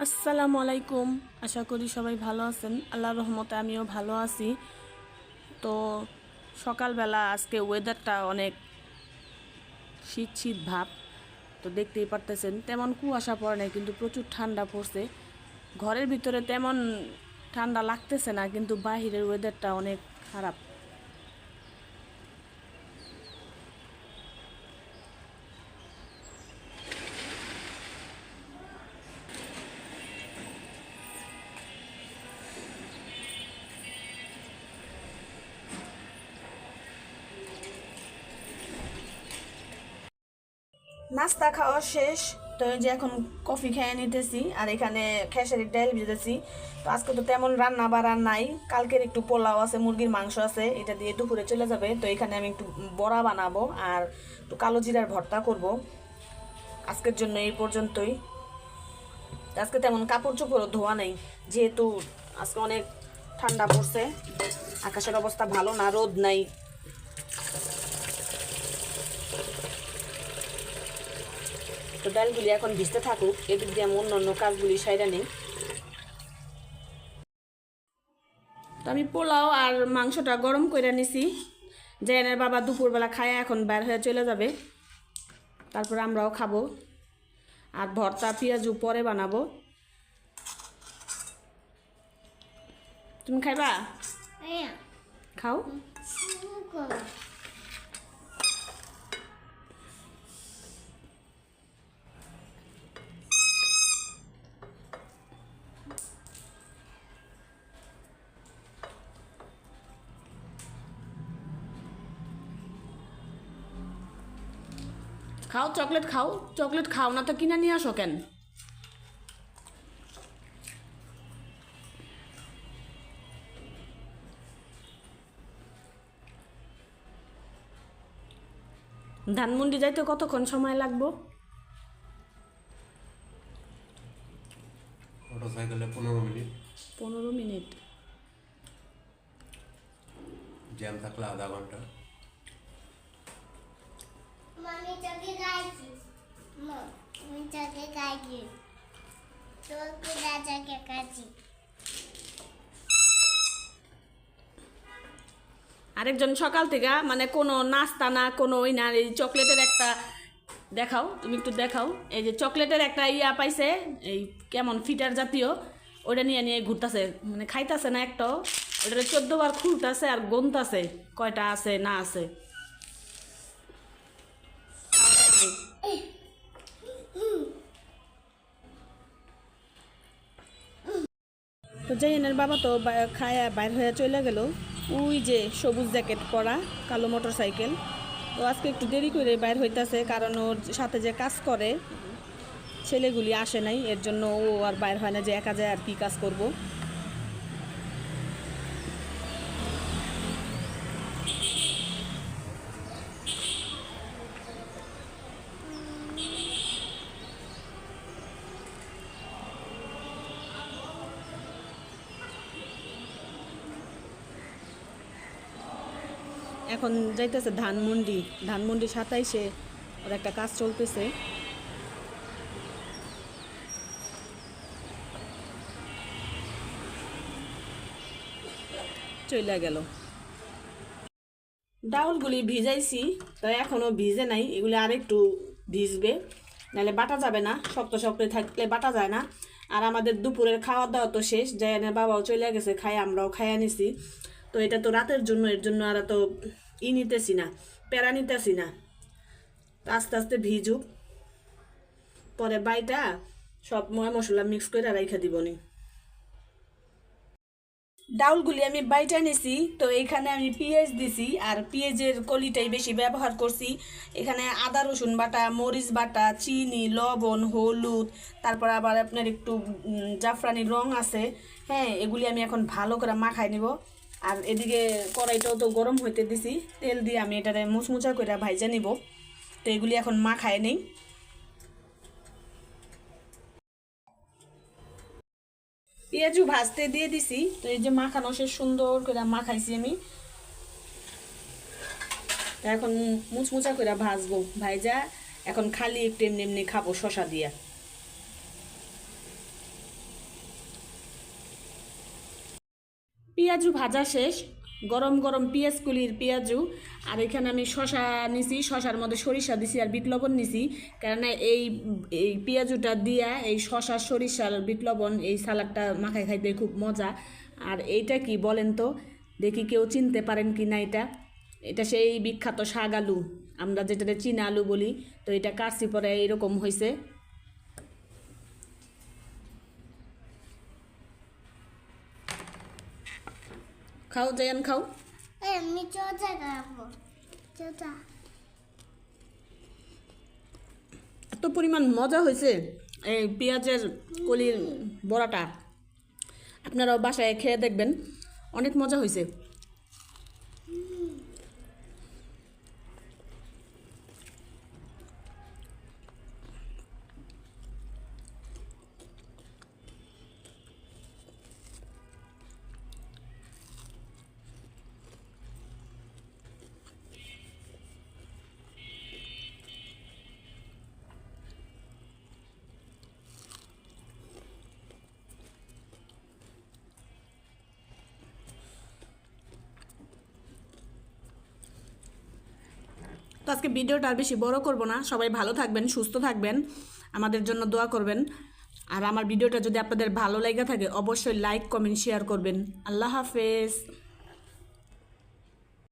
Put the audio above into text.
আসসালামু আলাইকুম। আশা করি সবাই ভালো আছেন। আল্লাহর রহমতে আমিও ভালো আছি। তো সকালবেলা আজকে ওয়েদারটা অনেক শীত শীত ভাব। তো দেখতেই পারতেছেন তেমন কুয়াশা পড়ে নাই, কিন্তু প্রচুর ঠান্ডা পড়ছে। ঘরের ভিতরে তেমন ঠান্ডা লাগতেছে না, কিন্তু বাহিরের ওয়েদারটা অনেক খারাপ। নাস্তা খাওয়া শেষ। তো এই যে এখন কফি খেয়ে নিতেছি, আর এখানে খেসারির ডাল ভেজেছি। তো আজকে তো তেমন রান্না বাড়া নাই, কালকের একটু পোলাও আছে, মুরগির মাংস আছে, এটা দিয়ে দুপুরে চলে যাবে। তো এখানে আমি একটু বড়া বানাবো আর একটু কালো জিরার ভর্তা করব। আজকের জন্য এই পর্যন্তই। আজকে তেমন কাপড় চোপড়ও ধোয়া নেই, যেহেতু আজকে অনেক ঠান্ডা পড়ছে, আকাশের অবস্থা ভালো না, রোদ নাই। তো ডালগুলি এখন ভিজতে থাকুক, এদিক দিয়ে আমি অন্য অন্য কাজগুলি সাইরা নেই। তো আমি পোলাও আর মাংসটা গরম করে নিছি। জেনের বাবা দুপুরবেলা খায় এখন বের হয়ে চলে যাবে, তারপর আমরাও খাবো। আর ভর্তা পেঁয়াজু পরে বানাবো। তুমি খাইবা? খাও। খাও চকলেট খাও, চকলেট খাও না তো কিনে নিয়ে আসো কেন? ধানমন্ডি যাইতে কতক্ষণ সময় লাগবো? মোটরসাইকেলে 15 মিনিট, 15 মিনিট। জ্যাম থাকলে আধা ঘন্টা। Mami jogue gaji. Mami jogue gaji. Jogue jogue gaji. আরেকজন সকাল থেকে মানে কোনো নাস্তা না, কোনো ওই না, এই চকলেটের একটা দেখাও, তুমি একটু দেখাও। এই যে চকলেটের একটা ইয়া পাইছে, এই কেমন ফিটার জাতীয়, ওটা নিয়ে নিয়ে ঘুরতেছে, মানে খাইতেছে না একটাও। ওটা 14 বার খুলতেছে আর গনতাছে কয়টা আছে না আছে। তো জাইনের বাবা তো খায়া বাইর হয়ে চলে গেল। ওই যে সবুজ জ্যাকেট পরা, কালো মোটর সাইকেল। তো আজকে একটু দেরি করে বাইর হইতাছে, কারণ ওর সাথে যে কাজ করে ছেলেগুলি আসে নাই, এর জন্য ও আর বাইর হয় না, যে একা যায় আর কি কাজ করব। এখন যাইতেছে ধানমন্ডি। ধানমন্ডি 27-এ ওর একটা কাজ চলতেছে। চলে গেল। ডাউলগুলি ভিজাইছি, তো এখনো ভিজে নাই, এগুলি আরেকটু ভিজবে, নাহলে বাটা যাবে না, শক্ত শক্ত থাকলে বাটা যায় না। আর আমাদের দুপুরের খাওয়া দাওয়া তো শেষ, জায়ানের বাবাও চলে গেছে, খাই আমরাও খাইয়া নিছি। তো এটা তো রাতের জন্য, এর জন্য আর তো নিতেছি না, প্যারা নিতেছি না। তো আস্তে আস্তে ভিজুক, পরে বাইটা সব ময় মশলা মিক্স করে রাইখা দিবনি। ডাউলগুলি আমি বাইটা নিছি। তো এখানে আমি পেঁয়াজ দিছি, আর পেঁয়াজের কলিটাই বেশি ব্যবহার করছি। এখানে আদা রসুন বাটা, মরিচ বাটা, চিনি, লবণ, হলুদ, তারপর আবার আপনার একটু জাফরানি রং আছে। হ্যাঁ, এগুলি আমি এখন ভালো করে মাখাই নিব। আর এদিকে কড়াইটাও তো গরম হইতে দিছি, তেল দিয়ে আমি এটারে মুচমুচা করে ভাইজা নিব। তো এগুলি এখন মাখায় নেই। পেঁয়াজু ভাজতে দিয়ে দিছি। তো এই যে মাখানো সে সুন্দর করে মাখাইছি আমি, এখন মুচমুচা করে ভাজবো, ভাইজা এখন খালি একটু এমনি এমনি খাবো শশা দিয়া। পেঁয়াজু ভাজা শেষ, গরম গরম পেঁয়াজকুলির পেঁয়াজু। আর এখানে আমি শশা নিছি, শশার মধ্যে সরিষা দিছি আর বিট লবণ নিছি, কেননা এই এই পেঁয়াজুটা দিয়া এই শশা সরিষার বিট লবণ এই সালাডটা মাখায় খাইতে খুব মজা। আর এইটা কি বলেন তো, দেখি কেউ চিনতে পারেন কি না এটা। এটা সেই বিখ্যাত শাক আলু, আমরা যেটাতে চীনা আলু বলি। তো এটা কাটছি পরে এরকম হয়েছে। খাও জায়ান খাও। আমি চোচা খাবো, চোচা। এত পরিমাণ মজা হয়েছে এই পেঁয়াজের কলির বড়াটা, আপনারাও বাসায় খেয়ে দেখবেন, অনেক মজা হয়েছে। তো আজকে ভিডিওটা আর বেশি বড় করব না, সবাই ভালো থাকবেন, সুস্থ থাকবেন, আমাদের জন্য দোয়া করবেন। আর আমার ভিডিওটা যদি আপনাদের ভালো লেগে থাকে অবশ্যই লাইক কমেন্ট শেয়ার করবেন। আল্লাহ হাফেজ।